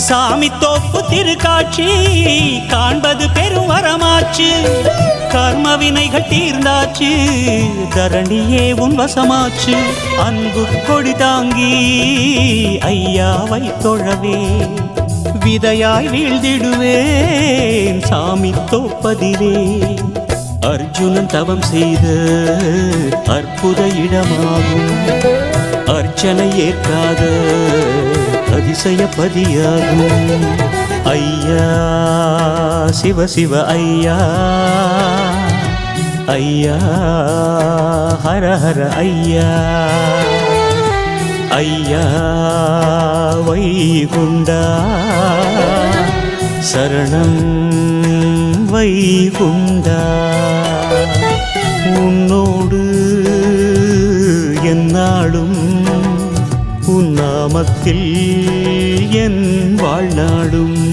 சாமி தோப்பு திருக்காட்சி காண்பது பெரும் வரமாச்சு. கர்ம வினைகள் தீர்ந்தாச்சு, தரணியே உன் வசமாச்சு. அன்பு கொடி தாங்கி ஐயாவை தொழவே விதையாய் வீழ்ந்திடுவேன் சாமி தோப்பதிலே. அர்ஜுனன் தவம் செய்த அற்புத இடமாகும், அர்ச்சனை ஏற்காத அதிசயப்பதியாகும். ஐயா சிவ சிவ ஐயா, ஐயா ஹர ஹர ஐயா. ஐயா வைகுண்டா சரணம் வைகுண்டா. உன்னோடு எந்நாளும் உன் நாமத்தில் என் வாழ்நாடும்.